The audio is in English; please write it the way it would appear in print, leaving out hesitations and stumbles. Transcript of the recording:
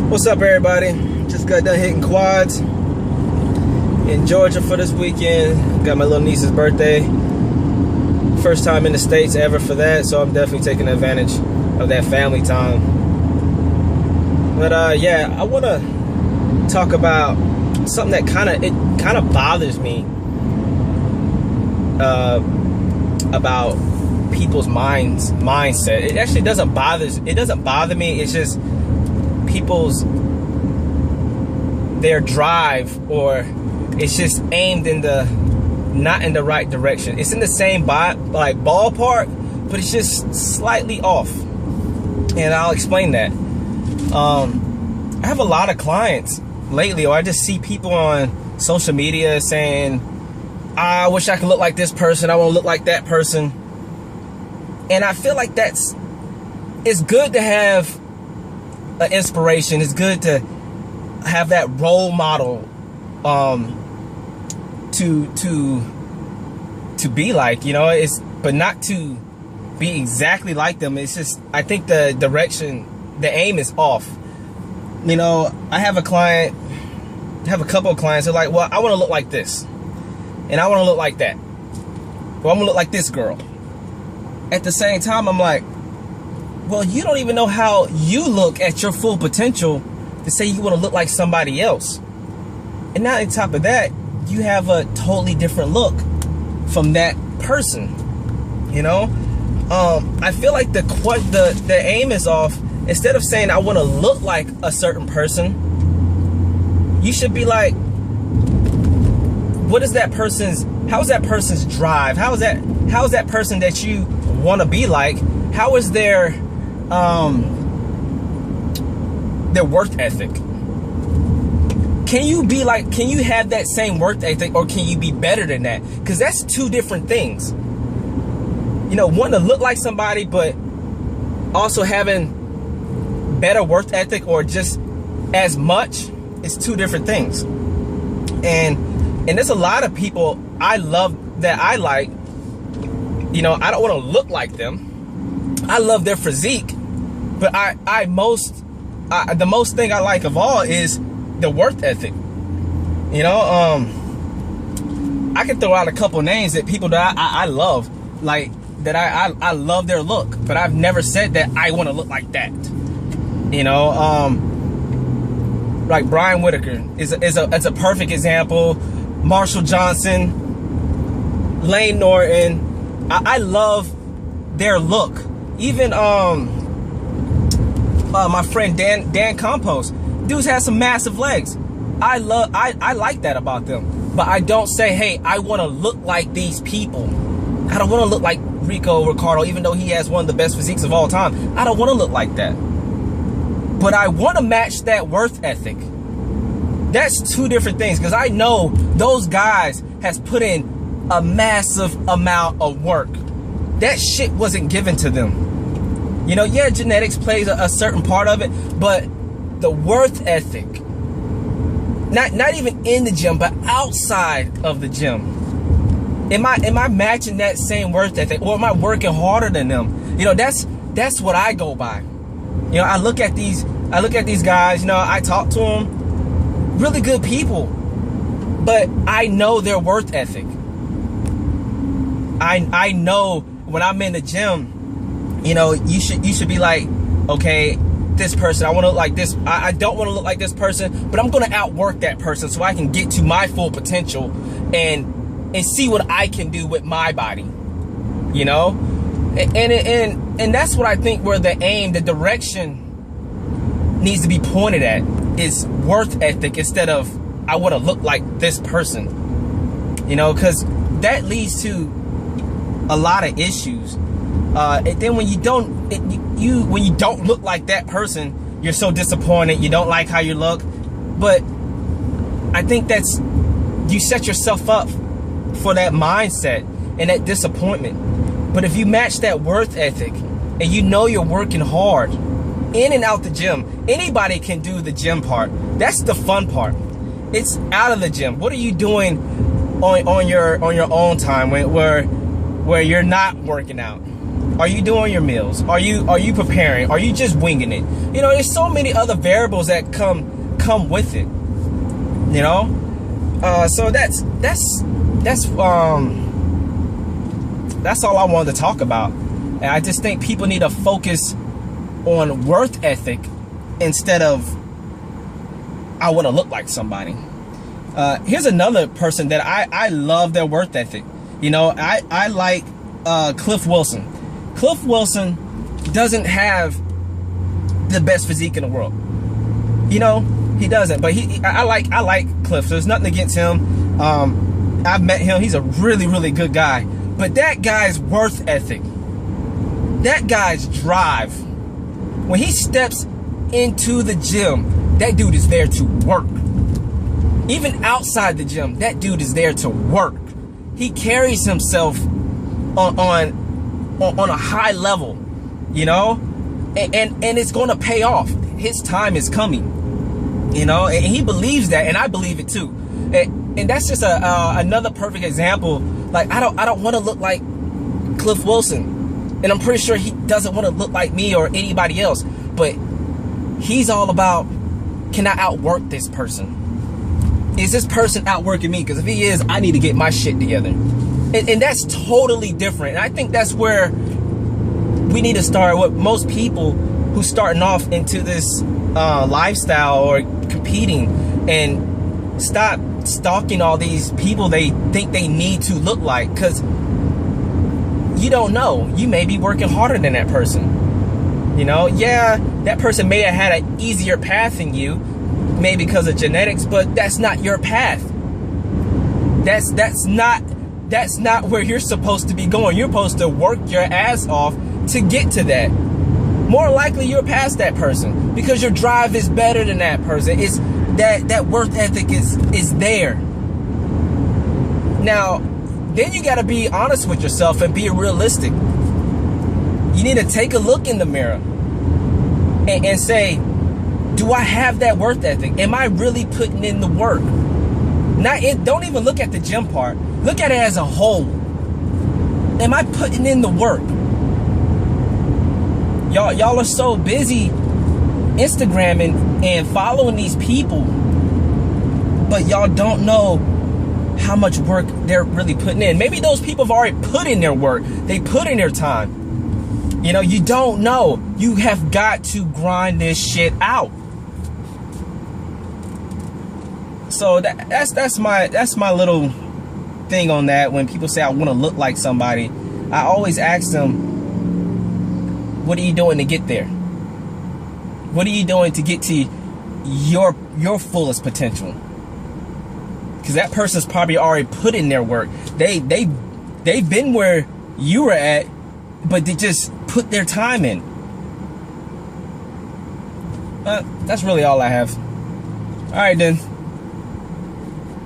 What's up, everybody? Just got done hitting quads in Georgia for this weekend. Got my little niece's birthday. First time in the States ever for that, so I'm definitely taking advantage of that family time. But yeah, I want to talk about something that kind of bothers me about people's mindset. It actually doesn't bother me. It's just people's their drive, or it's just aimed in the not in the right direction. It's in the same ballpark, but it's just slightly off, and I'll explain that. I have a lot of clients lately, or I just see people on social media saying, I wish I could look like this person, I want to look like that person. And I feel like it's good to have an inspiration. It's good to have that role model to be like, but not to be exactly like them. It's just, I think the aim is off. I have a couple of clients who are like, well, I want to look like this, and I want to look like that. Well, I'm gonna look like this girl. At the same time, I'm like, well, you don't even know how you look at your full potential to say you want to look like somebody else. And now on top of that, you have a totally different look from that person. I feel like the aim is off. Instead of saying I want to look like a certain person, you should be like, how is that person's drive? How is that person that you want to be like? How is their work ethic? Can you have that same work ethic, or can you be better than that? Because that's two different things. Wanting to look like somebody, but also having better work ethic, or just as much, is two different things. And there's a lot of people I love that I like. I don't want to look like them. I love their physique, but the most thing I like of all is the work ethic. I can throw out a couple names that people that I love, like that I love their look, but I've never said that I want to look like that. Like Brian Whitaker is a perfect example. Marshall Johnson, Lane Norton, I love their look. Even my friend Dan Campos, dudes has some massive legs. I like that about them. But I don't say, hey, I want to look like these people. I don't want to look like Rico Ricardo, even though he has one of the best physiques of all time. I don't want to look like that. But I want to match that work ethic. That's two different things, because I know those guys has put in a massive amount of work. That shit wasn't given to them. Yeah, genetics plays a certain part of it, but the work ethic, not even in the gym, but outside of the gym. Am I matching that same work ethic, or am I working harder than them? That's what I go by. I look at these guys, I talk to them, really good people, but I know their work ethic. I know when I'm in the gym, you should be like, okay, this person, I want to look like this. I don't want to look like this person, but I'm going to outwork that person so I can get to my full potential and see what I can do with my body. And that's what I think where the aim, the direction needs to be pointed at, is work ethic instead of I want to look like this person. Because that leads to a lot of issues. And then when you don't look like that person, you're so disappointed. You don't like how you look. But I think you set yourself up for that mindset and that disappointment. But if you match that work ethic, and you're working hard in and out the gym, anybody can do the gym part. That's the fun part. It's out of the gym. What are you doing on your own time where you're not working out? Are you doing your meals? Are you preparing? Are you just winging it? You know, there's so many other variables that come with it. You know, so that's all I wanted to talk about. And I just think people need to focus on worth ethic instead of I want to look like somebody. Here's another person that I love their worth ethic. You know, I like Cliff Wilson. Cliff Wilson doesn't have the best physique in the world. You know, he doesn't. But I like Cliff. So there's nothing against him. I've met him. He's a really, really good guy. But that guy's worth ethic, that guy's drive, when he steps into the gym, that dude is there to work. Even outside the gym, that dude is there to work. He carries himself on a high level, you know, and it's going to pay off. His time is coming, you know, and he believes that, and I believe it too. And that's just another perfect example. Like, I don't want to look like Cliff Wilson, and I'm pretty sure he doesn't want to look like me or anybody else. But he's all about, can I outwork this person? Is this person outworking me? Because if he is, I need to get my shit together. And that's totally different. And I think that's where we need to start with most people who starting off into this lifestyle or competing, and stop stalking all these people they think they need to look like, because you don't know. You may be working harder than that person. You know, yeah, that person may have had an easier path than you, maybe because of genetics, but that's not your path. That's not where you're supposed to be going. You're supposed to work your ass off to get to that. More likely you're past that person because your drive is better than that person. It's that worth ethic is there. Now, then you got to be honest with yourself and be realistic. You need to take a look in the mirror and say, do I have that worth ethic? Am I really putting in the work? Don't even look at the gym part. Look at it as a whole. Am I putting in the work? Y'all are so busy Instagramming and following these people, but y'all don't know how much work they're really putting in. Maybe those people have already put in their work. They put in their time. You know, you don't know. You have got to grind this shit out. So that's my little thing on that. When people say I want to look like somebody, I always ask them, what are you doing to get there? What are you doing to get to your fullest potential? Because that person's probably already put in their work. They've been where you were at, but they just put their time in. That's really all I have. All right then.